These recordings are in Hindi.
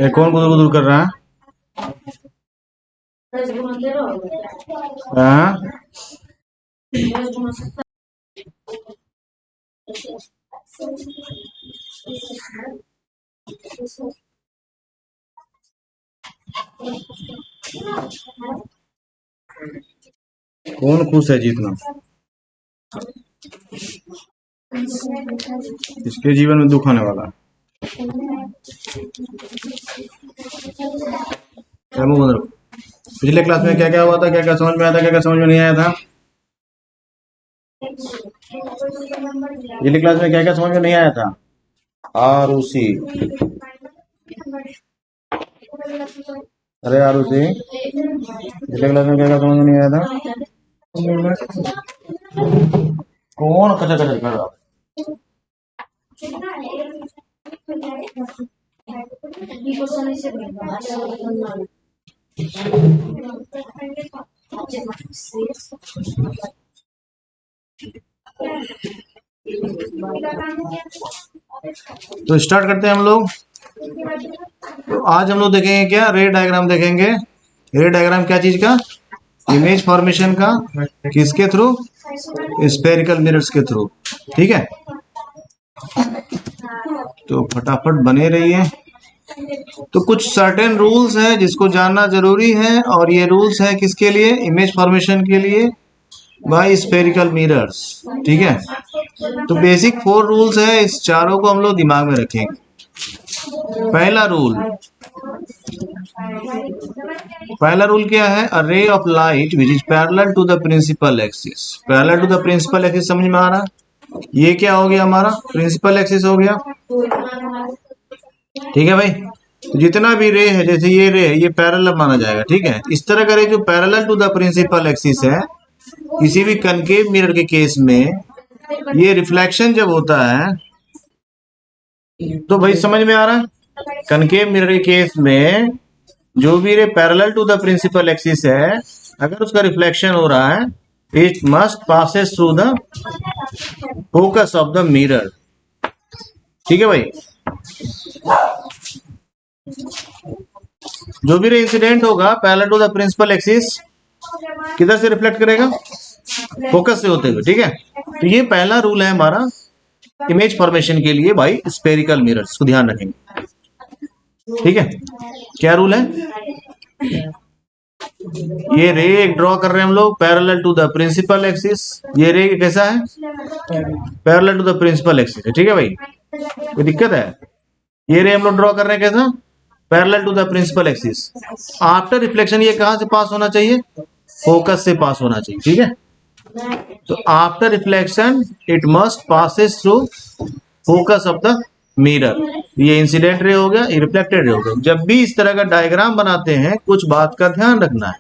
ये कौन गुदुर गुदुर कर रहा है? हाँ? कौन खुश है जीतना? इसके जीवन में दुख आने वाला है। पिछले क्लास में क्या क्या हुआ था, क्या क्या समझ में आया था, क्या क्या समझ में नहीं आया था? पिछली क्लास में क्या क्या समझ में नहीं आया था? आरुषि, अरे आरुषि, पिछले क्लास में क्या क्या समझ में नहीं आया था? कौन कचर कचर कर रहा है? तो स्टार्ट करते हैं हम लोग। तो आज हम लोग देखेंगे क्या, रे डायग्राम देखेंगे। रे डायग्राम क्या चीज का? इमेज फॉर्मेशन का। किसके थ्रू? स्फेरिकल मिरर्स के थ्रू। ठीक है, तो फटाफट बने रहिए। तो कुछ सर्टेन रूल्स है जिसको जानना जरूरी है, और ये रूल्स है किसके लिए? इमेज फॉर्मेशन के लिए बाय स्फेरिकल मिरर्स। ठीक है, तो बेसिक 4 रूल्स है, इस चारों को हम लोग दिमाग में रखेंगे। पहला रूल क्या है? A ray of light which is parallel to the principal axis. Parallel to the principal axis समझ में आ रहा? ये क्या हो गया? हमारा प्रिंसिपल एक्सिस हो गया। ठीक है भाई, तो जितना भी रे है, जैसे ये रे है, ये पैरेलल माना जाएगा। ठीक है, इस तरह का रे जो parallel to the principal axis है, किसी भी कनकेव मिरर के केस में ये रिफ्लेक्शन जब होता है, तो भाई समझ में आ रहा है, कनकेव मिरर के केस में जो भी ray parallel to the principal axis है, अगर उसका रिफ्लेक्शन हो रहा है, it must passes through the focus of the mirror. ठीक है भाई, जो भी रे इंसिडेंट होगा parallel to the principal axis, किधर से रिफ्लेक्ट करेगा? फोकस से होते हुए। ठीक है, तो ये पहला रूल है हमारा इमेज फॉर्मेशन के लिए भाई स्फेरिकल मिरर्स को ध्यान रखेंगे। ठीक है, क्या रूल है? ये रे एक ड्रॉ कर रहे हैं हम लोग parallel to the principal axis. ये रे कैसा है? Parallel to the principal axis है। ठीक है भाई, कोई दिक्कत है? ये रे हम लोग ड्रॉ कर रहे हैं कैसा? Parallel to the principal axis. After reflection ये कहां से पास होना चाहिए? फोकस से पास होना चाहिए। ठीक है, तो after reflection it must passes through focus of the mirror. ये इंसिडेंट रे हो गया, ये रिफ्लेक्टेड रे हो गया। जब भी इस तरह का डायग्राम बनाते हैं, कुछ बात का ध्यान रखना है।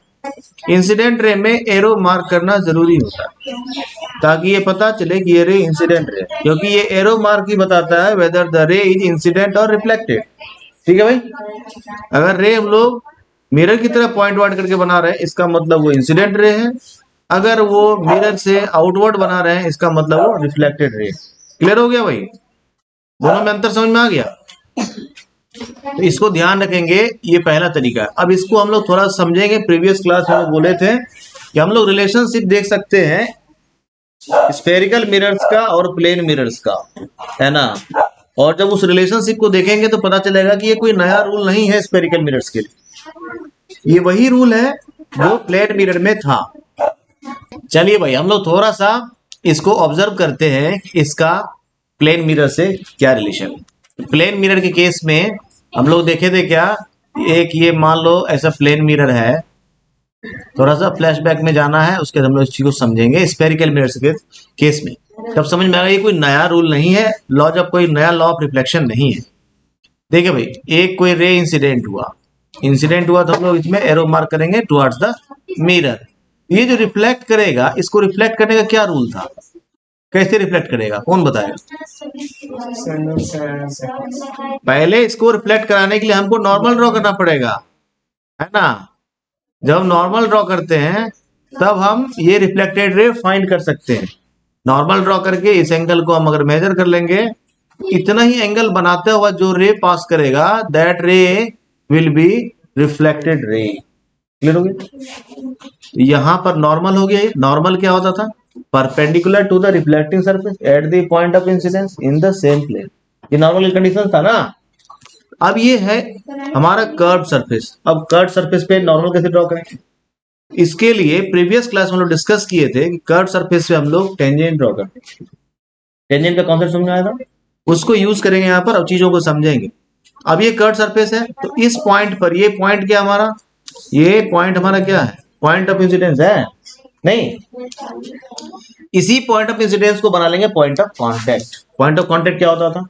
इंसिडेंट रे में एरो मार्क करना जरूरी होता है, ताकि ये पता चले कि ये रे इंसिडेंट रे, क्योंकि ये एरो मार्क ही बताता है वेदर द रे इज इंसिडेंट और रिफ्लेक्टेड। ठीक है भाई, अगर रे हम लोग मिरर की तरह पॉइंट वाइड करके बना रहे हैं, इसका मतलब वो इंसिडेंट रे है। अगर वो मिरर से आउटवर्ड बना रहे हैं, इसका मतलब वो रिफ्लेक्टेड रे। क्लियर हो गया भाई? दोनों में अंतर समझ में आ गया? तो इसको ध्यान रखेंगे, ये पहला तरीका है। अब इसको हम लोग थोड़ा समझेंगे। प्रीवियस क्लास में हम बोले थे कि हम लोग रिलेशनशिप देख सकते हैं स्फेरिकल मिरर्स का और प्लेन मिरर्स का, है ना। और जब उस रिलेशनशिप को देखेंगे तो पता चलेगा कि ये कोई नया रूल नहीं है स्फेरिकल मिरर्स के लिए, ये वही रूल है जो प्लेन मिरर में था। चलिए भाई, हम लोग थोड़ा सा इसको ऑब्जर्व करते हैं, इसका प्लेन मिरर से क्या रिलेशन। प्लेन मिरर के केस में हम लोग देखे थे क्या, एक ये मान लो ऐसा प्लेन मिरर है। थोड़ा सा फ्लैशबैक में जाना है, उसके बाद हम लोग इस चीज को समझेंगे स्फेरिकल मिरर के केस में। तब समझ में आएगा ये कोई नया रूल नहीं है, लॉ जब कोई नया लॉ ऑफ रिफ्लेक्शन नहीं है। देखिए भाई, एक कोई रे इंसिडेंट हुआ तो हम लोग इसमें एरो मार्क करेंगे टुवर्ड्स द मिरर। ये जो रिफ्लेक्ट करेगा, इसको रिफ्लेक्ट करने का क्या रूल था, कैसे रिफ्लेक्ट करेगा, कौन बताएगा? पहले इसको रिफ्लेक्ट कराने के लिए हमको नॉर्मल ड्रॉ करना पड़ेगा, है ना। जब नॉर्मल ड्रॉ करते हैं तब हम ये रिफ्लेक्टेड रे फाइंड कर सकते हैं। नॉर्मल ड्रॉ करके इस एंगल को हम अगर मेजर कर लेंगे, इतना ही एंगल बनाते हुआ जो रे पास करेगा, that ray will be reflected रे। क्लियर हो गया? यहां पर नॉर्मल हो गया। नॉर्मल क्या होता था? Perpendicular to the reflecting surface at the point of incidence in the same plane. ये नॉर्मल कंडीशन था ना। अब ये है हमारा कर्व सरफेस। अब कर्व सरफेस पे नॉर्मल कैसे ड्रॉ करेंगे? इसके लिए प्रीवियस क्लास में हम लोग डिस्कस किए थे कि कर्व सरफेस पे हम लोग टेंजेंट ड्रॉ करते हैं। टेंजेंट का कॉन्सेप्ट समझ में आया था? उसको यूज करेंगे यहाँ पर, अब चीजों को समझेंगे। अब ये कर्व सरफेस है, तो इस पॉइंट पर, ये पॉइंट क्या हमारा, ये पॉइंट हमारा क्या है? पॉइंट ऑफ इंसिडेंस है नहीं? इसी पॉइंट ऑफ इंसिडेंस को बना लेंगे point of contact. Point of contact क्या होता था?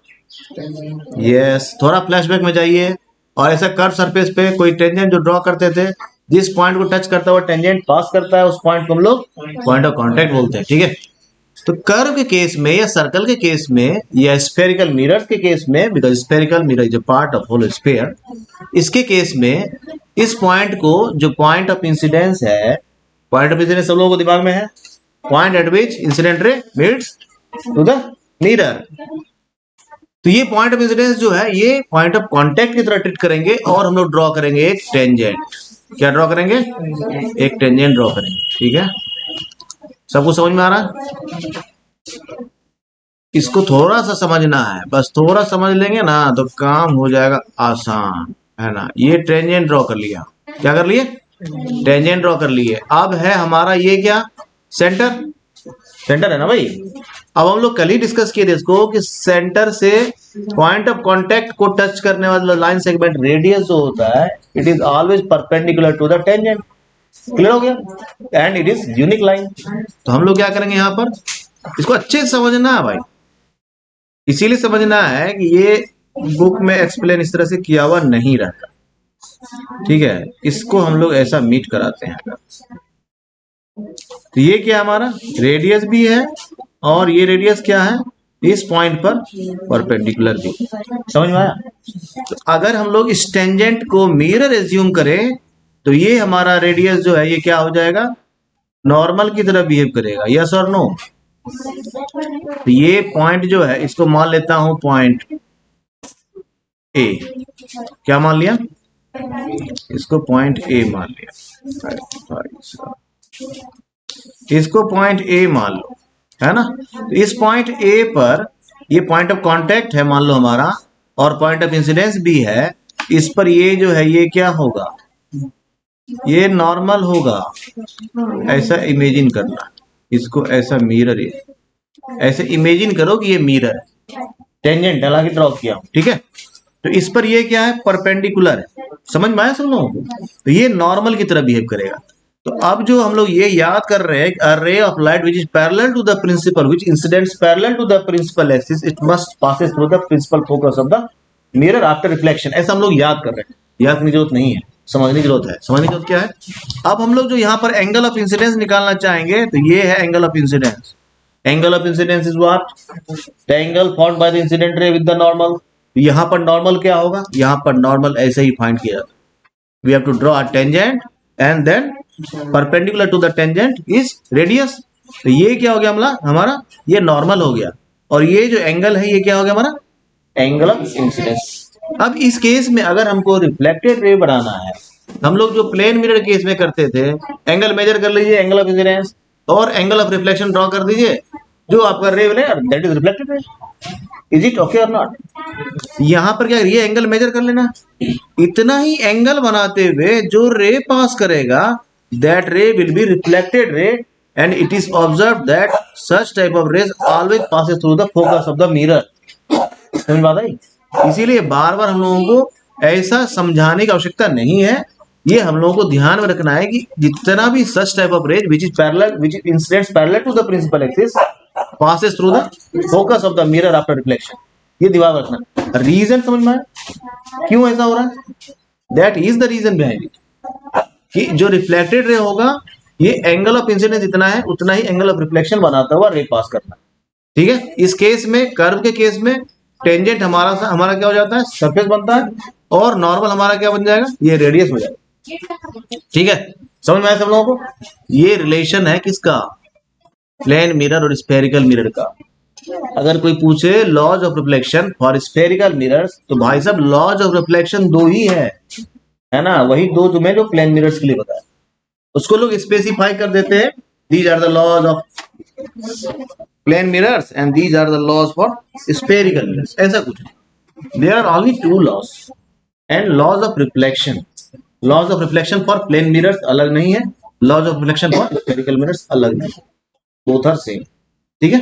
यस, थोड़ा फ्लैशबैक में जाइए। और ऐसा कर्व सरफेस पे कोई टेंजेंट जो ड्रॉ करते थे, जिस पॉइंट को टच करता हुआ टेंजेंट पास करता है, उस पॉइंट को हम लोग पॉइंट ऑफ कांटेक्ट बोलते हैं। ठीक है, तो कर्व के केस में या सर्कल के केस में या स्फेरिकल मिरर के केस में, because spherical mirror is a part of whole sphere, इसके केस में इस पॉइंट को, जो पॉइंट ऑफ इंसिडेंस है, पॉइंट ऑफ इंसिडेंस सब लोगों को दिमाग में है, point at which incident ray meets to the mirror. तो ये पॉइंट ऑफ इंसिडेंस जो है, ये पॉइंट ऑफ कांटेक्ट की तरह ट्रीट करेंगे और हम लोग ड्रॉ करेंगे एक टेंजेंट। क्या ड्रॉ करेंगे? एक टेंजेंट ड्रॉ करेंगे। ठीक है, सबको समझ में आ रहा है? इसको थोड़ा सा समझना है, बस थोड़ा समझ लेंगे ना तो काम हो जाएगा आसान, है ना। ये टेंजेंट ड्रॉ कर लिया। क्या कर लिए? टेंजेंट ड्रॉ कर लिए। अब है हमारा ये क्या? सेंटर। सेंटर है ना भाई। अब हम लोग कल ही डिस्कस किए थे इसको कि सेंटर से पॉइंट ऑफ कांटेक्ट को टच करने वाला लाइन सेगमेंट रेडियस जो होता है, it is always perpendicular to the tangent. Clear हो गया? And it is unique line. तो हम लोग क्या करेंगे यहाँ पर, इसको अच्छे से समझना है भाई। इसीलिए समझना है कि ये बुक में एक्सप्लेन इस तरह से किया हुआ नहीं रहता। ठीक है, इसको हम लोग ऐसा मीट कराते हैं। तो ये क्या हमारा रेडियस भी है, और ये रेडियस क्या है? इस पॉइंट पर परपेंडिकुलर भी। समझ में आया? तो अगर हम लोग इस टेंजेंट को मिरर एज्यूम करें, तो ये हमारा रेडियस जो है, ये क्या हो जाएगा? नॉर्मल की तरह बिहेव करेगा। यस और नो? तो ये पॉइंट जो है, इसको मान लेता हूं पॉइंट ए। क्या मान लिया? इसको पॉइंट ए मान लिया। इसको पॉइंट ए मान लो, है ना। तो इस पॉइंट ए पर ये पॉइंट ऑफ कांटेक्ट है मान लो हमारा, और पॉइंट ऑफ इंसिडेंस भी है। इस पर ये जो है, ये क्या होगा? ये नॉर्मल होगा। ऐसा इमेजिन करना, इसको ऐसा मिरर, ऐसे इमेजिन करो कि ये मिरर है। टेंजेंट हालांकि ड्रॉ किया हूं, ठीक है। तो इस पर ये क्या है? परपेंडिकुलर है। समझ में आया सब लोगों को? तो ये नॉर्मल की तरह बिहेव करेगा। तो अब जो हम लोग ये याद कर रहे हैं, a ray of light which is parallel to the principal which incidents parallel to the principal axis, it must passes through the principal focus of the mirror after reflection. ऐसा हम लोग याद कर रहे हैं। याद करने की जरूरत नहीं है, समझने की जरूरत है। समझने की जरूरत क्या है? अब हम लोग जो यहाँ पर एंगल ऑफ इंसिडेंस निकालना चाहेंगे, तो ये है angle of incidence. Angle of incidence is what? The angle formed by the incident ray with the normal. यहाँ पर नॉर्मल क्या होगा? यहाँ पर नॉर्मल ऐसे ही फाइंड किया जाता है। We have to draw a tangent and then perpendicular to the tangent is radius. तो ये क्या हो गया हमारा? ये नॉर्मल हो गया, और ये जो एंगल है, ये क्या हो गया हमारा? Angle of incidence. अब इस केस में अगर हमको रिफ्लेक्टेड रे बनाना है, हम लोग जो प्लेन मिरर केस में करते थे, एंगल मेजर कर लीजिए, एंगल ऑफ इंसिडेंस, और एंगल ऑफ रिफ्लेक्शन ड्रॉ कर दीजिए, जो आपका रे बनेगा that is reflected ray. Is it okay और नॉट? यहां पर क्या, ये एंगल मेजर कर लेना। इतना ही एंगल बनाते हुए जो रे पास करेगा, that ray will be reflected ray, and it is observe that such type of rays always passes through the focus of the mirror. समझ बात आई? इसीलिए बार बार हम लोगों को ऐसा समझाने की आवश्यकता नहीं है। ये हम लोगों को ध्यान में रखना है कि जितना भी such type of rays which is parallel, which is incidents parallel to the principal axis, passes through the focus of the mirror after reflection. ये दिमाग रखना, रीजन समझ में आया क्यों ऐसा हो रहा है? That is the reason behind it कि जो रिफ्लेक्टेड रे होगा ये एंगल ऑफ इंसिडेंस इतना है, उतना ही एंगल ऑफ रिफ्लेक्शन बनाता हुआ रे पास करना। ठीक है, इस केस में कर्व के केस में टेंजेंट हमारा क्या हो जाता है? सरफेस बनता है, और नॉर्मल हमारा क्या बन जाएगा? ये रेडियस हो जाएगा। ठीक है, समझ में आया सब लोगों को? ये रिलेशन है किसका? प्लेन मिरर और स्फेरिकल मिरर का। अगर कोई पूछे laws of reflection for spherical mirrors, तो भाई साहब लॉज ऑफ रिफ्लेक्शन दो ही है ना, वही दो तुम्हें जो प्लेन मिरर्स के लिए बताया, उसको लोग स्पेसिफाई कर देते हैं, these are the laws of plane mirrors and these are the laws for spherical mirrors, ऐसा कुछ है। There are only two laws and laws of reflection. Laws of reflection for plane mirrors अलग नहीं है, laws of reflection for spherical mirrors अलग नहीं है, बोथ आर सेम। ठीक है,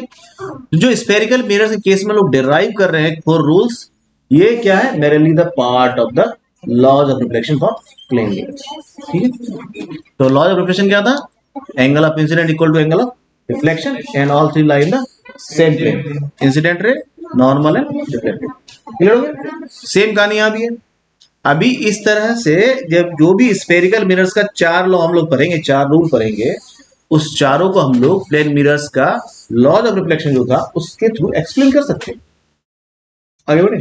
जो स्फेरिकल मिरर्स के केस में लोग डिराइव कर रहे हैं 4 रूल्स, ये क्या है? Mainly the part of the laws of reflection for plane mirrors. ठीक है, तो लॉज ऑफ रिफ्लेक्शन क्या था? Angle of incident equal to angle of reflection and all three lie in the same plane, incident ray, normal and reflected. Clear हो गया? सेम कहानी यहां भी है। अभी इस तरह से जब जो भी स्फेरिकल मिरर्स का 4 लॉ हम लोग पढ़ेंगे, 4 रूल पढ़ेंगे, उस चारों को हम लोग प्लेन मिरर्स का लॉज ऑफ रिफ्लेक्शन जो था उसके थ्रू एक्सप्लेन कर सकते हैं। आगे बढ़े,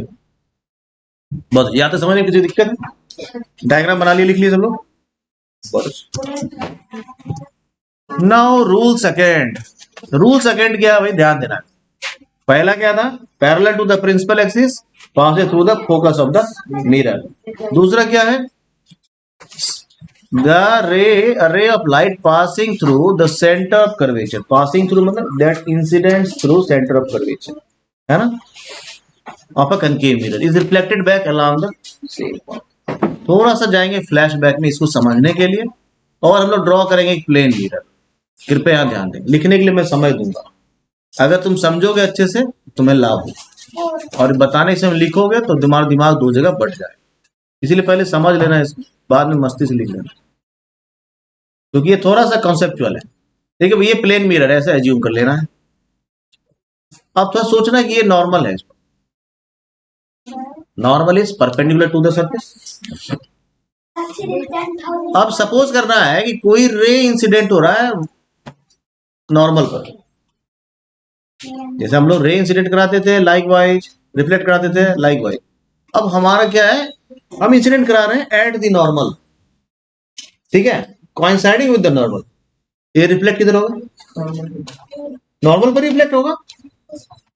बस या तो समझने की कोई दिक्कत है? डायग्राम बना लिए, लिख लिए सब लोग? बस now rule second. Rule second क्या है भाई? ध्यान देना। पहला क्या था? Parallel to the principal axis passes through the focus of the mirror. दूसरा क्या है? The ray of light passing through the centre of curvature. Passing through मतलब that incidents through centre of curvature, है ना, of a concave mirror is reflected back along the same path. थोड़ा सा जाएंगे फ्लैशबैक में इसको समझने के लिए, और हम लोग ड्रॉ करेंगे एक प्लेन मिरर। कृपया ध्यान दें, लिखने के लिए मैं समय दूंगा, अगर तुम समझोगे अच्छे से तुम्हें लाभ हो, और बताने से लिखोगे तो दिमाग 2 जगह बढ़ जाए। इसीलिए पहले समझ लेना, इसको बाद में मस्ती से लिख लेना, क्योंकि ये थोड़ा सा कॉन्सेप्चुअल है। ठीक है, ये प्लेन मिरर ऐसे एज्यूम कर लेना है। अब थोड़ा सोचना कि ये नॉर्मल है, normal is perpendicular to the surface. अब सपोज करना है कि कोई रे इंसिडेंट हो रहा है नॉर्मल पर, जैसे हम लोग रे इंसिडेंट कराते थे लाइक वाइज, रिफ्लेक्ट कराते थे लाइक वाइज। अब हमारा क्या है? हम इंसिडेंट करा रहे हैं एट द नॉर्मल। ठीक है, कोइंसाइडिंग विद द नॉर्मल। ये रिफ्लेक्ट किधर होगा? नॉर्मल पर रिफ्लेक्ट होगा।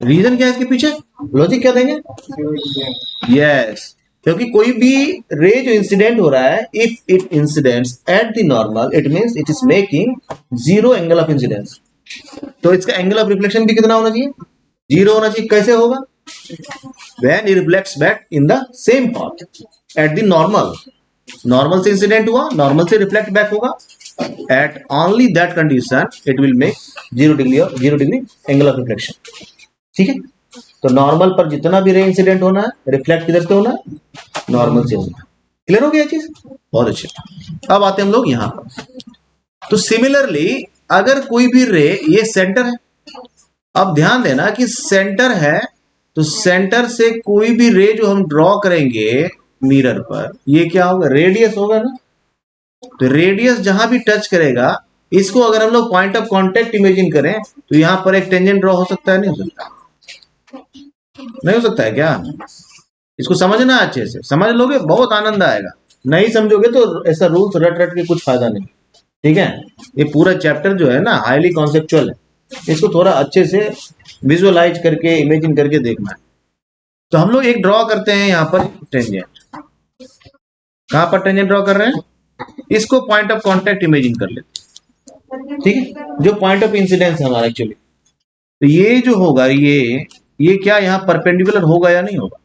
रीजन क्या है इसके पीछे? लॉजिक क्या देंगे? यस, क्योंकि कोई भी रे जो इंसिडेंट हो रहा है, if it incidents at the normal, it means it is making 0 angle of incidence. तो इसका एंगल ऑफ रिफ्लेक्शन भी कितना होना चाहिए? 0 होना चाहिए। कैसे होगा? when it reflects back in the same path at the normal। Normal से इंसिडेंट हुआ, नॉर्मल से रिफ्लेक्ट बैक होगा, at only that condition it will make 0 degree angle of reflection. ठीक है, तो नॉर्मल पर जितना भी रे इंसिडेंट होना है, रिफ्लेक्ट किधर से होना है? नॉर्मल से होना है। क्लियर हो गया चीज? बहुत अच्छे। अब आते हैं हम लोग यहां पर। तो सिमिलरली अगर कोई भी रे, ये सेंटर है, अब ध्यान देना कि सेंटर है, तो सेंटर से कोई भी रे जो हम ड्रॉ करेंगे मिरर पर, ये क्या होगा? रेडियस होगा ना। तो रेडियस जहां भी टच करेगा, इसको अगर हम लोग पॉइंट ऑफ कांटेक्ट इमेजिन करें, तो यहां पर एक टेंजेंट ड्रॉ हो सकता है? नहीं हो सकता? नहीं हो सकता है क्या? इसको समझना अच्छे से, समझ लोगे बहुत आनंद आएगा, नहीं समझोगे तो ऐसा रूल्स रट रट के कुछ फायदा नहीं। ठीक है, ये पूरा चैप्टर जो है ना हाईली कॉन्सेप्चुअल है, इसको थोड़ा अच्छे से विजुअलाइज करके इमेजिन करके देखना है। तो हम लोग एक ड्रॉ करते हैं यहाँ पर टेंजेंट। कहां पर टेंजेंट ड्रॉ कर रहे हैं? इसको पॉइंट ऑफ कांटेक्ट इमेजिन कर लेते हैं। ठीक है, जो पॉइंट ऑफ इंसिडेंस है हमारा एक्चुअली, तो ये जो होगा, ये क्या यहाँ परपेंडिकुलर होगा या नहीं होगा?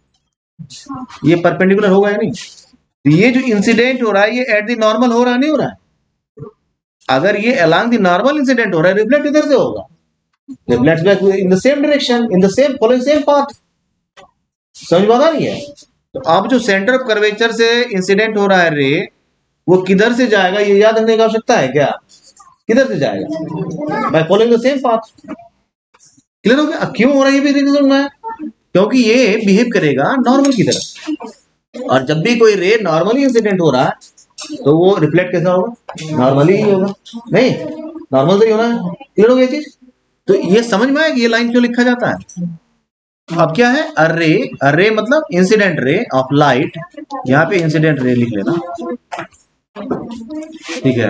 ये परपेंडिकुलर होगा या नहीं? तो ये जो इंसिडेंट हो रहा है, ये एट द नॉर्मल हो रहा है, नहीं हो रहा है? अगर ये अलोंग द नॉर्मल इंसिडेंट हो रहा है, रिफ्लेक्ट इधर से होगा, reflects back in the same direction, in the same following same path. समझ में आ रही है? तो अब जो सेंटर ऑफ कर्वेचर से इंसिडेंट हो रहा है रे, वो किधर से जाएगा ये याद रखने की आवश्यकता है क्या? किधर से जाएगा? By following the same path. Clear हो गया? अब क्यों हो रहा है ये भी रीजन समझ में आया? क्योंकि ये बिहेव करेगा नॉर्मल की तरह, और जब भी कोई रे नॉर्मली इंसिडेंट हो रहा है तो वो रिफ्लेक्ट कैसा होगा? नॉर्मली ही होगा, नहीं नॉर्मल से ही होना है। क्लियर हो गया चीज? तो ये समझ में आया कि ये लाइन क्यों लिखा जाता है। अब क्या है? अरे, अरे मतलब इंसिडेंट रे ऑफ लाइट, यहाँ पे इंसिडेंट रे लिख लेना, ठीक है।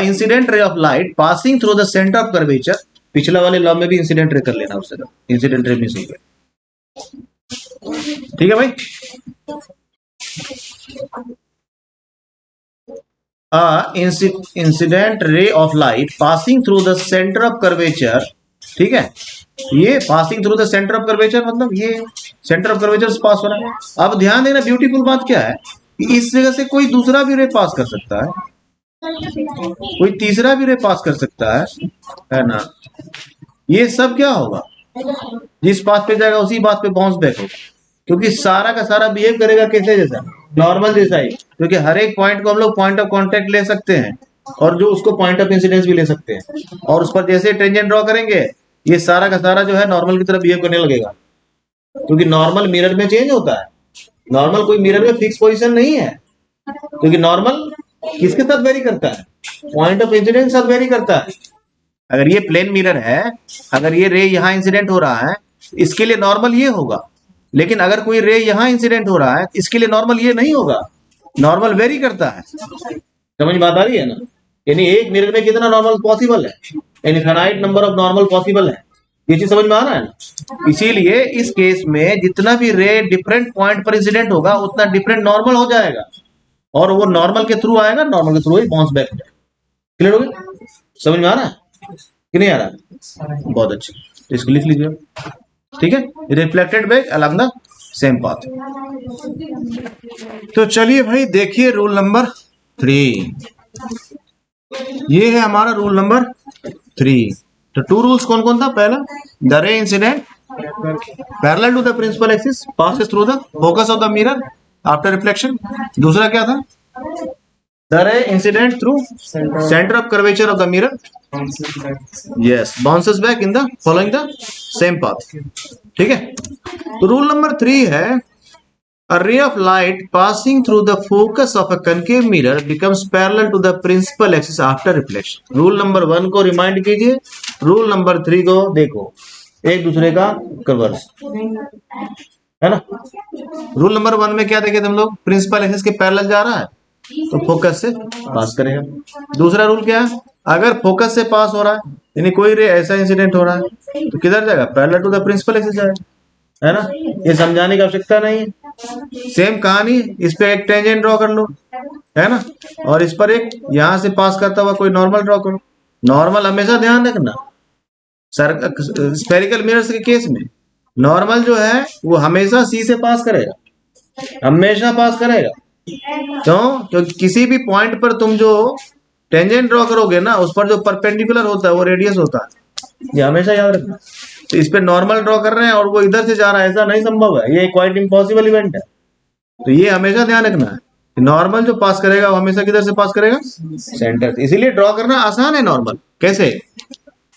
Incident ray of light passing through the centre of curvature, पिछला वाले लॉ में भी इंसिडेंट रे कर लेना उससे, इंसिडेंट रे मिस हो गया, ठीक है भाई। Incident ray of light passing through the centre of curvature, ठीक है। ये passing through the centre of curvature मतलब ये सेंटर ऑफ कर्वेचर से पास हो रहा है। अब ध्यान देना, ब्यूटीफुल बात क्या है कि इस जगह से कोई दूसरा भी रे पास कर सकता है, कोई तीसरा भी रे पास कर सकता है ना। ये सब क्या होगा? जिस पाथ पे जाएगा उसी पाथ पे बाउंस बैक होगा, क्योंकि सारा का सारा बिहेव करेगा कैसे? जैसा नॉर्मल जैसा ही, क्योंकि हर एक पॉइंट को हम लोग पॉइंट ऑफ कांटेक्ट ले सकते हैं और जो उसको पॉइंट ऑफ इंसिडेंस भी ले सकते हैं, और उस पर जैसे टेंजेंट ड्रॉ करेंगे ये सारा का सारा जो है नॉर्मल की तरह बिहेव करने लगेगा, क्योंकि नॉर्मल मिरर में चेंज होता है। नॉर्मल कोई मिरर में फिक्स पोजीशन नहीं है, क्योंकि नॉर्मल किसके साथ वेरी करता है? पॉइंट ऑफ इंसिडेंस साथ वेरी करता है। अगर ये प्लेन मिरर है, अगर ये रे यहाँ इंसिडेंट हो रहा है, इसके लिए नॉर्मल ये होगा, लेकिन अगर कोई रे यहाँ इंसिडेंट हो रहा है इसके लिए नॉर्मल ये नहीं होगा, नॉर्मल वेरी करता है। समझ बात आ रही है ना? यानी एक मिरर में कितना नॉर्मल पॉसिबल है, infinite number of normal possible है। ये चीज समझ में आ रहा है ना? इसीलिए इस केस में जितना भी रे डिफरेंट पॉइंट पर इंसिडेंट होगा उतना डिफरेंट नॉर्मल हो जाएगा, और वो नॉर्मल के थ्रू आएगा, नॉर्मल के थ्रू ही बाउंस बैक हो जाएगा। क्लियर हो गया? समझ में आ रहा है कि नहीं आ रहा है? बहुत अच्छे, तो इसको लिख लीजिए, ठीक है। Reflected back along the same path. तो चलिए भाई देखिए रूल नंबर 3, ये है हमारा रूल नंबर 3। तो 2 रूल्स कौन कौन था? पहला, the ray incident parallel to the principal axis passes through the focus of the mirror after reflection. दूसरा क्या था? The ray incident through centre of curvature of the mirror, yes, bounces back in the following the same path, ठीक है। तो रूल नंबर 3 है, a ray of light passing through the focus of a concave mirror becomes parallel to the principal axis after reflection। Rule number 1 को रिमाइंड कीजिए, रूल नंबर 3 को देखो, एक दूसरे का रिवर्स है ना। रूल नंबर 1 में क्या देखे थे हम लोग? प्रिंसिपल एक्सिस के पैरेलल जा रहा है तो फोकस से पास करेगा। दूसरा रूल क्या है? अगर फोकस से पास हो रहा है, यानी कोई रे ऐसा इंसिडेंट हो रहा है तो किधर जाएगा? Parallel to the principal axis जाएगा, है ना। ये समझाने की आवश्यकता नहीं है, सेम कहानी। इस पे एक टेंजेंट ड्रॉ कर लो, है ना, और इस पर एक यहां से पास करता हुआ कोई नॉर्मल ड्रॉ करो। नॉर्मल हमेशा ध्यान रखना, स्फेरिकल मिरर्स के केस में नॉर्मल जो है वो हमेशा सी से पास करेगा, हमेशा पास करेगा। क्यों? क्योंकि किसी भी पॉइंट पर तुम जो टेंजेंट ड्रॉ करोगे ना, उस पर जो परपेंडिकुलर होता है वो रेडियस होता है, ये हमेशा याद रखना। तो इस पे नॉर्मल ड्रॉ कर रहे हैं और वो इधर से जा रहा है, ऐसा नहीं संभव है, ये क्वाइट इम्पॉसिबल इवेंट है। तो ये हमेशा ध्यान रखना है, नॉर्मल जो पास करेगा वो हमेशा किधर से पास करेगा? सेंटर से। इसीलिए ड्रॉ करना आसान है नॉर्मल। कैसे?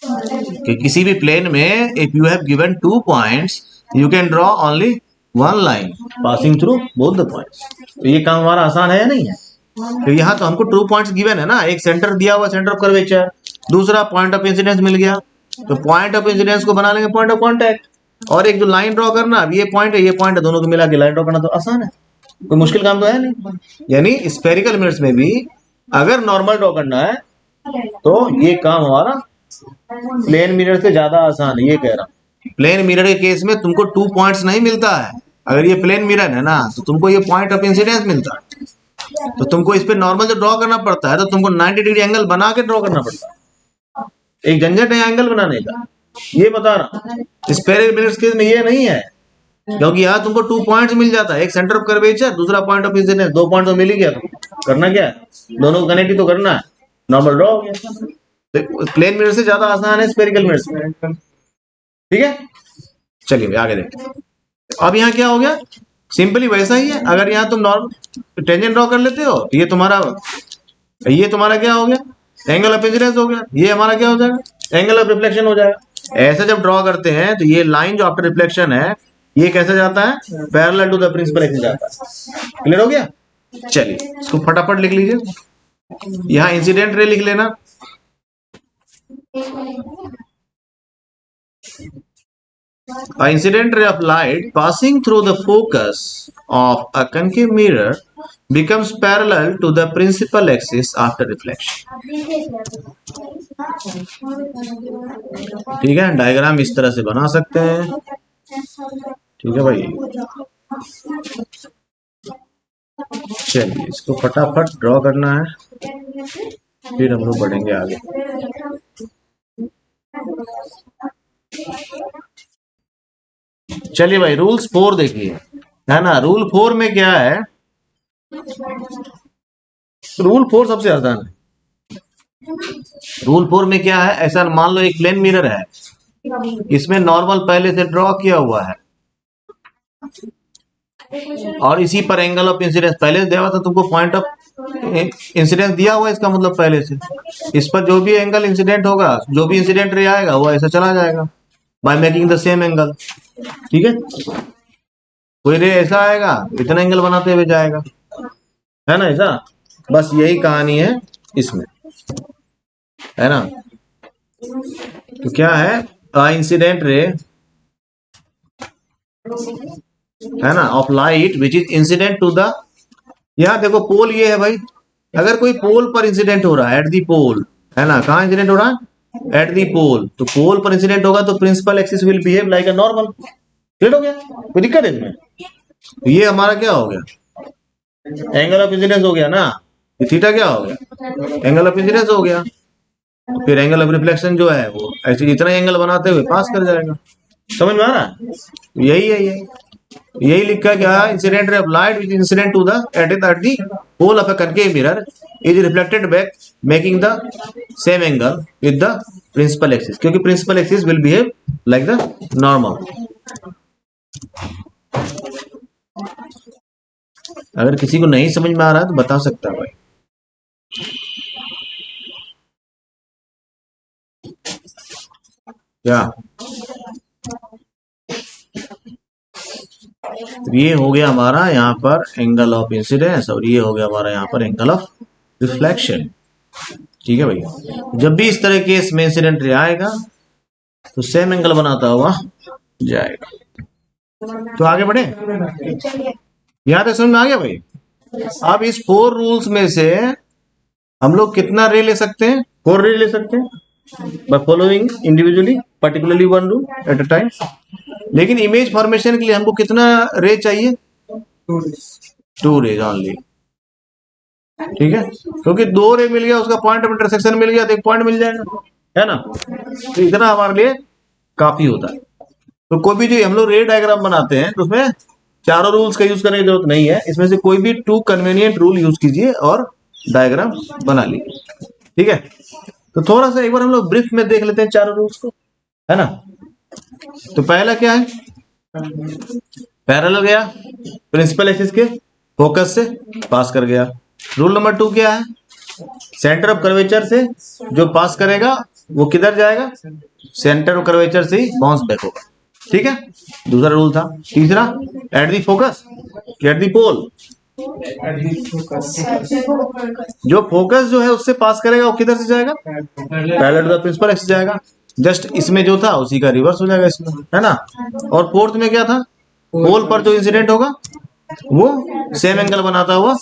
कि किसी भी प्लेन में if you have given 2 points you can draw only 1 line passing through both the points. तो ये काम हमारा आसान है या नहीं है? तो यहाँ तो हमको 2 पॉइंट्स गिवन है ना, एक सेंटर दिया हुआ, सेंटर ऑफ कर्वेचर, दूसरा पॉइंट ऑफ इंसिडेंस मिल गया, तो पॉइंट ऑफ इंसिडेंस को बना लेंगे पॉइंट ऑफ कांटेक्ट, और एक जो लाइन ड्रॉ करना, अब ये पॉइंट है, ये पॉइंट है, दोनों को मिला के लाइन ड्रॉ करना तो आसान है, कोई मुश्किल काम तो है नहीं। यानी स्फेरिकल मिरर्स में भी अगर नॉर्मल ड्रॉ करना है तो ये काम हमारा प्लेन मिरर से ज्यादा आसान है। ये कह रहा हूँ, प्लेन मिरर के केस में तुमको 2 पॉइंट्स नहीं मिलता है। अगर ये प्लेन मिरर है ना तो तुमको ये पॉइंट ऑफ इंसिडेंस मिलता है, तो तुमको इस पे नॉर्मल जो ड्रॉ करना पड़ता है तो तुमको 90 डिग्री एंगल बना के ड्रॉ करना पड़ता है। एक झंझट है एंगल बनाने का, ये बता रहा हूँ। स्फेरिकल मिरर्स केस में ये नहीं है, क्योंकि यहाँ तुमको 2 पॉइंट्स मिल जाता है, एक सेंटर ऑफ कर्वेचर, दूसरा पॉइंट ऑफ इंसिडेंस, 2 पॉइंट तो मिल ही गया। तुमको करना क्या है? दोनों को कनेक्ट तो करना है, नॉर्मल ड्रॉ हो गया। तो प्लेन मिरर से ज्यादा आसान है स्फेरिकल मिरर्स में, ठीक है। चलिए आगे देखते हैं। अब यहाँ क्या हो गया? सिंपली वैसा ही है। अगर यहाँ तुम नॉर्मल टेंजेंट ड्रॉ कर लेते हो तो ये तुम्हारा क्या हो गया? एंगल ऑफ इंसिडेंस हो गया। ये हमारा क्या हो जाएगा? एंगल ऑफ रिफ्लेक्शन हो जाएगा। ऐसे जब ड्रॉ करते हैं तो ये लाइन जो आफ्टर रिफ्लेक्शन है ये कैसे जाता है, parallel to the principal axis जाता है। क्लियर हो गया? चलिए इसको फटाफट लिख लीजिए। यहां इंसिडेंट रे लिख लेना। An incident ray of light passing through the focus of a concave mirror becomes parallel to the principal axis after reflection। ठीक है, डायग्राम इस तरह से बना सकते हैं। ठीक है भाई, चलिए इसको फटाफट ड्रॉ करना है, फिर हम लोग बढ़ेंगे आगे। चलिए भाई, रूल्स 4 देखिए, है ना। रूल 4 में क्या है? रूल 4 सबसे आसान है। रूल 4 में क्या है? ऐसा मान लो एक प्लेन मिरर है, इसमें नॉर्मल पहले से ड्रॉ किया हुआ है और इसी पर एंगल ऑफ इंसिडेंस पहले से दिया हुआ था। तुमको पॉइंट ऑफ इंसिडेंस दिया हुआ है, इसका मतलब पहले से इस पर जो भी एंगल इंसिडेंट होगा, जो भी इंसिडेंट रे आएगा वो ऐसा चला जाएगा by making the same angle. ठीक है, कोई रे ऐसा आएगा इतना एंगल बनाते हुए जाएगा, है ना ऐसा। बस यही कहानी है इसमें, है ना। तो क्या है, इंसिडेंट रे है ना of light which is incident to the, यहाँ देखो पोल ये है भाई। अगर कोई पोल पर इंसिडेंट हो रहा है एट दी पोल, है ना, कहाँ इंसिडेंट हो रहा है? At the pole. तो पोल पर इंसिडेंट होगा तो principal axis will behave like a normal. Clear हो गया? कोई दिक्कत है इसमें? तो ये हमारा क्या हो गया, एंगल ऑफ इंसिडेंस हो गया ना। ये थीटा क्या हो गया, एंगल ऑफ इंसिडेंस हो गया। फिर एंगल ऑफ रिफ्लेक्शन जो है वो ऐसे जितना एंगल बनाते हुए पास कर जाएगा। समझ में आ रहा है? यही है, यही लिखा क्या, incident ray of light which incident to the at the pole of a concave mirror is reflected back making the same angle with the principal axis, क्योंकि principal axis will behave like the normal. अगर किसी को नहीं समझ में आ रहा है तो बता सकता है भाई। क्या ये हो गया हमारा यहाँ पर एंगल ऑफ इंसिडेंस और ये हो गया हमारा यहाँ पर एंगल ऑफ रिफ्लेक्शन। ठीक है भाई, जब भी इस तरह के इसमें इंसिडेंट रे आएगा तो सेम एंगल बनाता हुआ जाएगा। तो आगे बढ़े, यहाँ तक समझ में आ गया भाई। अब इस 4 रूल्स में से हम लोग कितना रे ले सकते हैं? 4 रे ले सकते हैं by following individually particularly 1 rule at a time. लेकिन इमेज फॉर्मेशन के लिए हमको कितना रे चाहिए? 2 रेज ओनली। ठीक है, क्योंकि 2 रे मिल गया, उसका पॉइंट ऑफ इंटरसेक्शन मिल गया तो एक पॉइंट मिल जाएगा, है ना। तो इतना हमारे लिए काफी होता है। तो कोई भी जो हम लोग रे डायग्राम बनाते हैं तो उसमें चारों रूल्स का यूज करने की जरूरत नहीं है, इसमें से कोई भी 2 कन्वीनियंट रूल यूज कीजिए और डायग्राम बना लीजिए। ठीक है, तो थोड़ा सा एक बार हम लोग ब्रीफ में देख लेते हैं चारों रूल्स को, है ना। तो पहला क्या है, पैरेलल गया प्रिंसिपल एक्सिस के फोकस से पास कर गया। रूल नंबर 2 क्या है, सेंटर ऑफ कर्वेचर से जो पास करेगा वो किधर जाएगा, सेंटर ऑफ कर्वेचर से ही बाउंस बैक होगा। ठीक है, दूसरा रूल था। तीसरा, at the focus, at the pole, जो फोकस जो है उससे पास करेगा वो किधर से जाएगा, parallel to the principal axis जाएगा। जस्ट इसमें जो था उसी का रिवर्स हो जाएगा इसमें, है ना। और फोर्थ में क्या था, पोल पर जो इंसिडेंट होगा वो सेम एंगल बनाता हुआ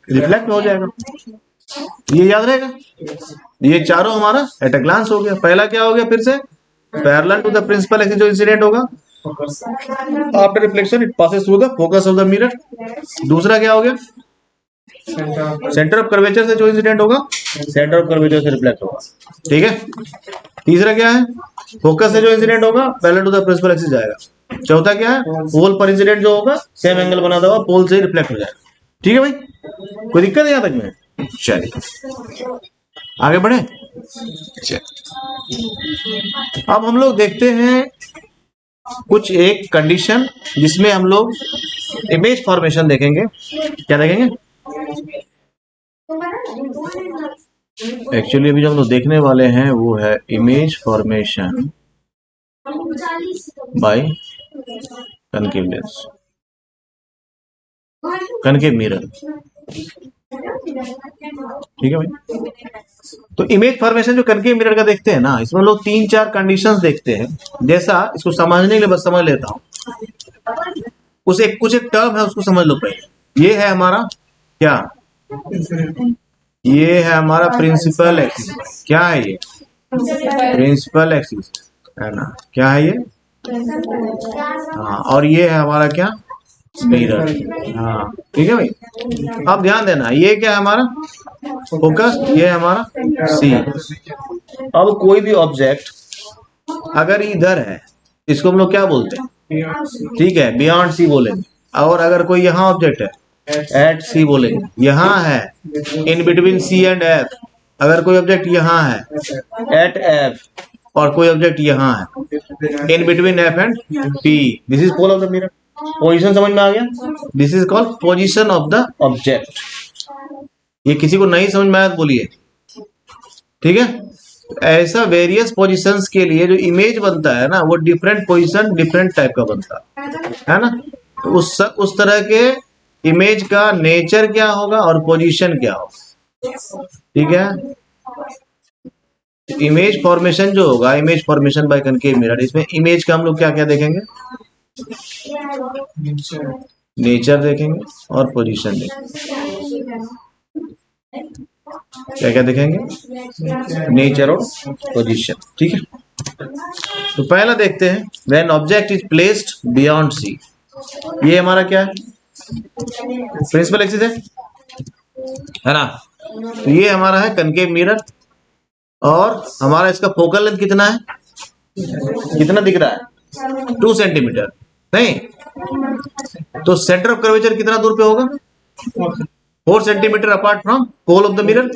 रिफ्लेक्ट हो जाएगा। ये याद रहेगा। ये चारों हमारा एट अ ग्लांस हो गया। पहला क्या हो गया, फिर से parallel to the principal axis जो इंसिडेंट होगा after reflection it passes through the focus of the mirror. दूसरा क्या हो गया, सेंटर ऑफ कर्वेचर से जो इंसिडेंट होगा सेंटर ऑफ कर्वेचर से रिफ्लेक्ट होगा। ठीक है, तीसरा क्या है, फोकस से जो इंसिडेंट होगा parallel to the principal axis जाएगा। चौथा क्या है, पोल पर इंसिडेंट जो होगा सेम एंगल बनाता हुआ पोल से रिफ्लेक्ट हो जाएगा। ठीक है भाई, कोई दिक्कत है यहाँ तक में? चलिए आगे बढ़े। अब हम लोग देखते हैं कुछ एक कंडीशन जिसमें हम लोग इमेज फॉर्मेशन देखेंगे। क्या देखेंगे, एक्चुअली अभी जो हम लोग देखने वाले हैं वो है image formation by concave lens, concave mirror. ठीक है भाई। तो इमेज फॉर्मेशन जो कनकेव मिरर का देखते हैं ना, इसमें लोग 3-4 कंडीशंस देखते हैं। जैसा इसको समझने के लिए बस समझ लेता हूँ, कुछ एक टर्म है उसको समझ लो पहले। ये है हमारा क्या, ये है हमारा प्रिंसिपल एक्सिस। क्या है ये? प्रिंसिपल एक्सिस है ना, क्या है ये? हाँ, और ये है हमारा क्या, मिरर। हाँ ठीक है भाई। अब ध्यान देना, ये क्या है हमारा फोकस, ये है हमारा सी। अब कोई भी ऑब्जेक्ट अगर इधर है इसको हम लोग क्या बोलते हैं? ठीक है, बियॉन्ड सी बोलेंगे। और अगर कोई यहाँ ऑब्जेक्ट है एट सी बोलेंगे। यहाँ है in between C and F. अगर कोई ऑब्जेक्ट यहाँ है एट एफ, और कोई ऑब्जेक्ट यहाँ है in between F and P, this is pole of the mirror. Position समझ में आ गया? This is called position of the object. ये किसी को नहीं समझ में आया तो बोलिए। ठीक है, ऐसा वेरियस पोजीशंस के लिए जो इमेज बनता है ना, वो डिफरेंट पोजीशन डिफरेंट टाइप का बनता है ना। तो उस तरह के इमेज का नेचर क्या होगा और पोजीशन क्या होगा। ठीक है, इमेज फॉर्मेशन जो होगा, image formation by concave mirror, इसमें इमेज का हम लोग क्या क्या देखेंगे? नेचर देखेंगे और पोजीशन देखेंगे। क्या क्या देखेंगे? नेचर और पोजीशन। ठीक है, तो पहला देखते हैं, when object is placed beyond C. ये हमारा क्या है? प्रिंसिपल एक्सिस है ना। तो ये हमारा है कनकेव मिरर, और हमारा इसका फोकल लेंथ कितना है? कितना दिख रहा है? 2 सेंटीमीटर। नहीं तो सेंटर ऑफ कर्वेचर कितना दूर पे होगा? 4 centimetre apart from pole of the mirror.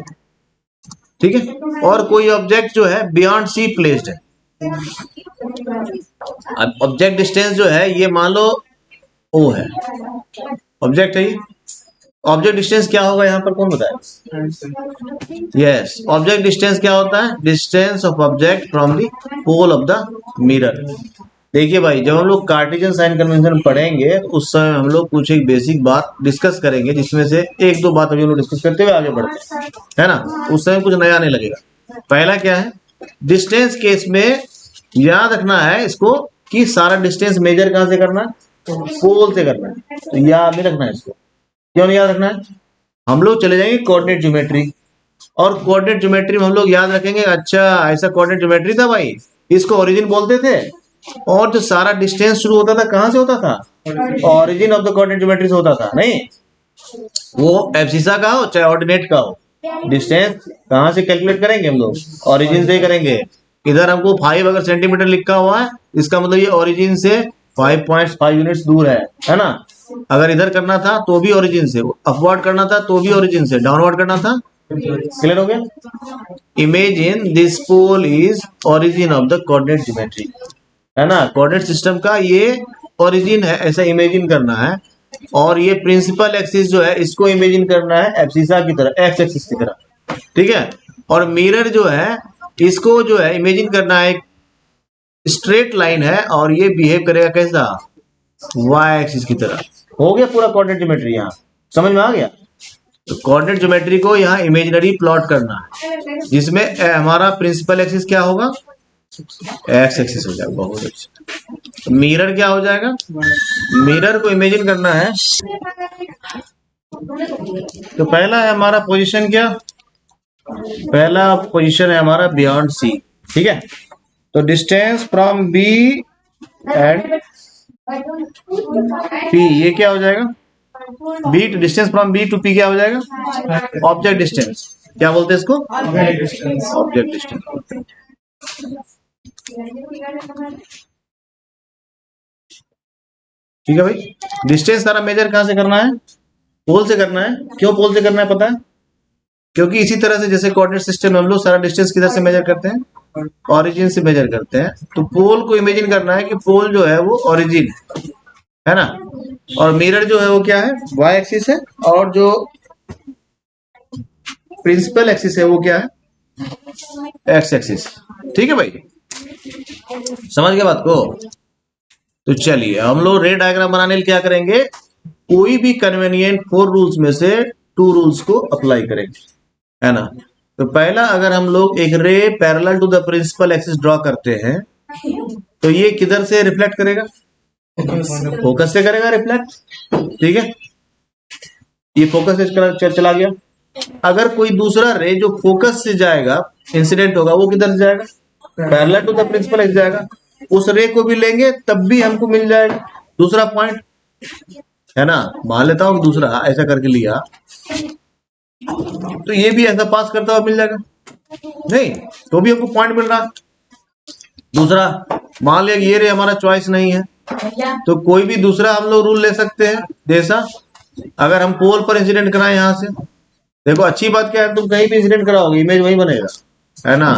ठीक है, और कोई ऑब्जेक्ट जो है बियॉन्ड सी प्लेस्ड है। अब ऑब्जेक्ट डिस्टेंस जो है ये मान लो ओ है, ऑब्जेक्ट है ये। ऑब्जेक्ट डिस्टेंस क्या होगा यहाँ पर, कौन बताए? यस, ऑब्जेक्ट डिस्टेंस क्या होता है? Distance of object from the pole of the mirror. देखिए भाई, जब हम लोग कार्टेशियन साइन कन्वेंशन पढ़ेंगे उस समय हम लोग कुछ एक बेसिक बात डिस्कस करेंगे, जिसमें से एक दो बात अभी हम लोग डिस्कस करते हुए आगे बढ़ते हैं, है ना। उस समय कुछ नया नहीं लगेगा। पहला क्या है, डिस्टेंस केस में याद रखना है इसको कि सारा डिस्टेंस मेजर कहां से करना है? पोल से करना है। तो याद नहीं रखना है इसको। क्यों नहीं याद रखना है? हम लोग चले जाएंगे कोऑर्डिनेट ज्योमेट्री, और कोऑर्डिनेट ज्योमेट्री में हम लोग याद रखेंगे, अच्छा ऐसा कोऑर्डिनेट ज्योमेट्री था भाई, इसको ओरिजिन बोलते थे। और जो सारा डिस्टेंस शुरू होता था कहां से होता था? Origin of the coordinate geometry से होता था। नहीं, वो एब्सिसा का हो चाहे ऑर्डिनेट का हो, डिस्टेंस कहां से कैलकुलेट करेंगे हम लोग? ओरिजिन से करेंगे। इधर हमको 5 अगर सेंटीमीटर लिखा हुआ है, इसका मतलब ये ओरिजिन से 5.5 यूनिट्स दूर है ना। अगर इधर करना था तो भी ओरिजिन से, अपवर्ड करना था तो भी ओरिजिन से, डाउनवर्ड करना था। क्लियर हो गया? Imagine this pole is origin of the coordinate geometry, है ना। कोऑर्डिनेट सिस्टम का ये ओरिजिन है, ऐसा इमेजिन करना है। और ये प्रिंसिपल एक्सिस जो है इसको इमेजिन करना है एब्सिसा की तरह, एक्स एक्सिस की तरह। ठीक है, और मिरर जो है इसको जो है इमेजिन करना है एक स्ट्रेट लाइन है, और ये बिहेव करेगा कैसा? वाई एक्सिस की तरह। हो गया पूरा कोऑर्डिनेट ज्योमेट्री, यहाँ समझ में आ गया। तो कोऑर्डिनेट ज्योमेट्री को यहाँ इमेजिनरी प्लॉट करना है, जिसमें हमारा प्रिंसिपल एक्सिस क्या होगा? एक्स एक्सिस हो जाएगा। बहुत अच्छा। मिरर क्या हो जाएगा? मिरर को इमेजिन करना है। तो पहला है हमारा पोजीशन, क्या पहला पोजीशन है हमारा? Beyond C. ठीक है, तो distance from B and P, ये क्या हो जाएगा? B to distance from B to P क्या हो जाएगा? Object distance. क्या बोलते हैं इसको? Object distance. ठीक है भाई, डिस्टेंस सारा मेजर कहां से करना है? पोल से करना है। क्यों पोल से करना है पता है? क्योंकि इसी तरह से जैसे कोऑर्डिनेट सिस्टम में हम लोग सारा डिस्टेंस किधर से मेजर करते हैं? ओरिजिन से मेजर करते हैं। तो पोल को इमेजिन करना है कि पोल जो है वो ओरिजिन है ना, और मिरर जो है वो क्या है? वाई एक्सिस है, और जो प्रिंसिपल एक्सिस है वो क्या है? X axis. ठीक है भाई, समझ गए बात को? तो चलिए हम लोग रे डायग्राम बनाने के लिए क्या करेंगे, कोई भी कन्वीनियंट 4 रूल्स में से 2 रूल्स को अप्लाई करेंगे, है ना। तो पहला, अगर हम लोग एक ray parallel to the principal axis draw करते हैं तो ये किधर से रिफ्लेक्ट करेगा, फोकस से करेगा रिफ्लेक्ट। ठीक है, ये फोकस से चला गया। अगर कोई दूसरा रे जो फोकस से जाएगा, इंसिडेंट होगा, वो किधर से जाएगा, parallel to the principal axis जाएगा। उस रे को भी लेंगे तब भी हमको मिल जाएगा दूसरा पॉइंट, है ना। मान लेता हूं दूसरा ऐसा करके लिया, तो ये भी ऐसा पास करता हुआ मिल जाएगा, नहीं तो भी हमको पॉइंट मिल रहा है। दूसरा, मान लिया ये रे हमारा चॉइस नहीं है, तो कोई भी दूसरा हम लोग रूल ले सकते हैं। जैसा अगर हम पोल पर इंसिडेंट कराएं यहां से, देखो अच्छी बात क्या है, तुम कहीं भी इंसिडेंट कराओगे इमेज वही बनेगा, है ना।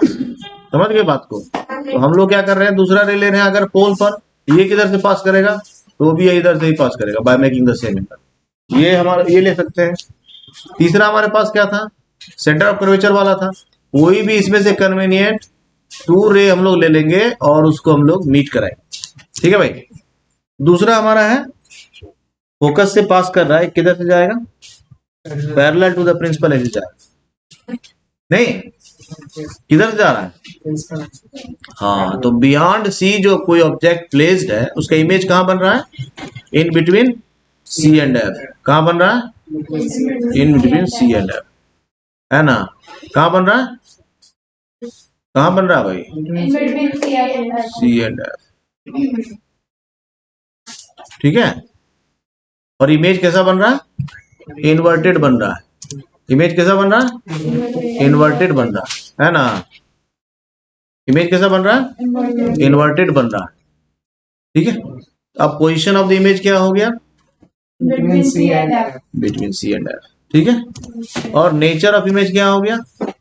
समझ गए बात को? तो हम लोग क्या कर रहे हैं, दूसरा रे ले रहे हैं। अगर पोल पर ये किधर से पास करेगा तो भी ये इधर से ही पास करेगा, by making the same angle. ये हमारा ये ले सकते हैं। तीसरा हमारे पास क्या था, सेंटर ऑफ कर्वेचर वाला था। कोई भी इसमें से कन्वीनियंट 2 रे हम लोग ले लेंगे और उसको हम लोग मीट कराएंगे। ठीक है भाई। दूसरा हमारा है फोकस से पास कर रहा है, किधर से जाएगा, parallel to the principal axis जाएगा, नहीं किधर से जा रहा है, हाँ तो बियॉन्ड सी जो कोई ऑब्जेक्ट प्लेस्ड है उसका इमेज कहां बन रहा है, in between C and F. कहां बन रहा है, in between C and F, है ना। कहां बन रहा है, कहां बन रहा है भाई, सी एंड एफ। ठीक है, और इमेज कैसा बन रहा है, इन्वर्टेड बन रहा है। इमेज कैसा बन रहा है, इन्वर्टेड बन रहा है ना। इमेज कैसा बन रहा है, इन्वर्टेड बन रहा है। ठीक है, अब पोजीशन ऑफ द इमेज क्या हो गया, बिटवीन सी एंड एफ। ठीक है, और नेचर ऑफ इमेज क्या हो गया,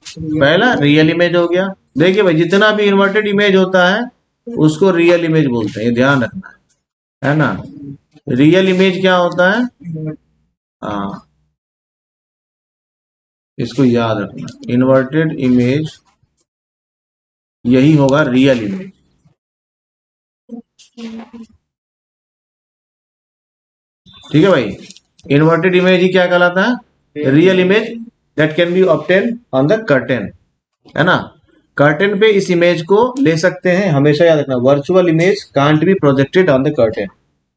पहला रियल इमेज हो गया। देखिए भाई, जितना भी इन्वर्टेड इमेज होता है उसको रियल इमेज बोलते हैं, ये ध्यान रखना है ना। रियल इमेज क्या होता है, हाँ इसको याद रखना, इन्वर्टेड इमेज यही होगा रियल इमेज। ठीक है भाई, इन्वर्टेड इमेज ही क्या कहलाता है, real image that can be obtain on the curtain, है ना। कर्टेन पे इस इमेज को ले सकते हैं। हमेशा याद रखना, virtual image can't be projected on the curtain.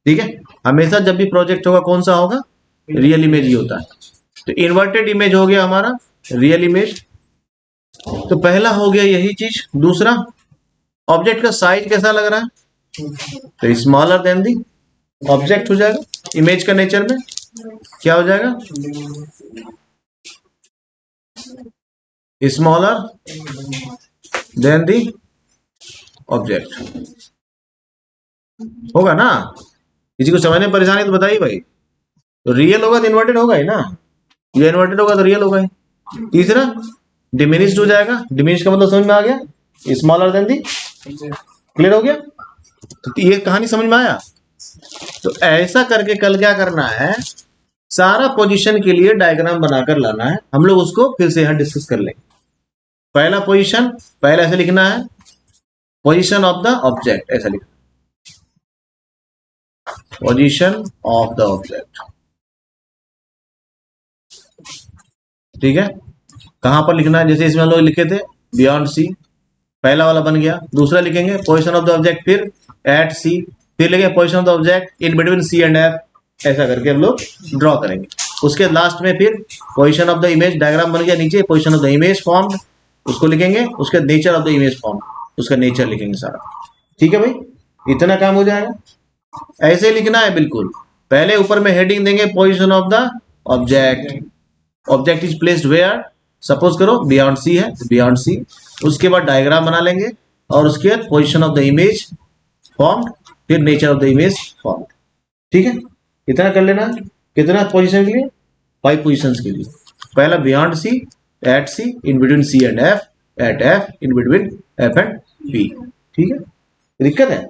ठीक है, हमेशा जब भी प्रोजेक्ट होगा कौन सा होगा, रियल इमेज ही होता है। तो इन्वर्टेड इमेज हो गया हमारा रियल इमेज। तो पहला हो गया यही चीज। दूसरा, ऑब्जेक्ट का साइज कैसा लग रहा है, तो स्मॉलर देन दी ऑब्जेक्ट हो जाएगा। इमेज का नेचर में क्या हो जाएगा, स्मॉलर देन दी ऑब्जेक्ट होगा ना। किसी को समझने में परेशानी तो बताइए भाई। तो रियल होगा तो इन्वर्टेड होगा ही ना, ये इन्वर्टेड होगा तो रियल होगा ही। तीसरा, डिमिनिश्ड हो जाएगा। डिमिनिश का मतलब समझ में आ गया, स्मॉलर देन दी। क्लियर हो गया, तो ये कहानी समझ में आया। तो ऐसा करके कल क्या करना है, सारा पोजीशन के लिए डायग्राम बनाकर लाना है। हम लोग उसको फिर से यहां डिस्कस कर लेंगे। पहला पोजीशन, पहले ऐसे लिखना है, पोजीशन ऑफ द ऑब्जेक्ट, ऐसा लिखना, पोजीशन ऑफ द ऑब्जेक्ट। ठीक है, कहां पर लिखना है, जैसे इसमें हम लोग लिखे थे बियॉन्ड सी, पहला वाला बन गया। दूसरा लिखेंगे पोजीशन ऑफ द ऑब्जेक्ट, फिर एट सी, फिर लिखेंगे position of the object in between C and F. ऐसा करके हम लोग ड्रॉ करेंगे। उसके लास्ट में फिर position of the image, diagram बन गया नीचे, position of the image formed, उसको लिखेंगे। उसके nature of the image form, उसका नेचर लिखेंगे सारा। ठीक है भाई, इतना काम हो जाएगा। ऐसे ही लिखना है बिल्कुल। पहले ऊपर में हेडिंग देंगे position of the object, object is placed where, suppose करो बियॉन्ड सी है, बियॉन्ड सी। उसके बाद डायग्राम बना लेंगे और उसके बाद position of the image formed, फिर nature of the image formed. ठीक है, इतना कर लेना। कितना पोजीशन के लिए, 5 पोजीशंस के लिए। पहला beyond C, at C, in between C and F, at F, in between F and B. ठीक है, दिक्कत है।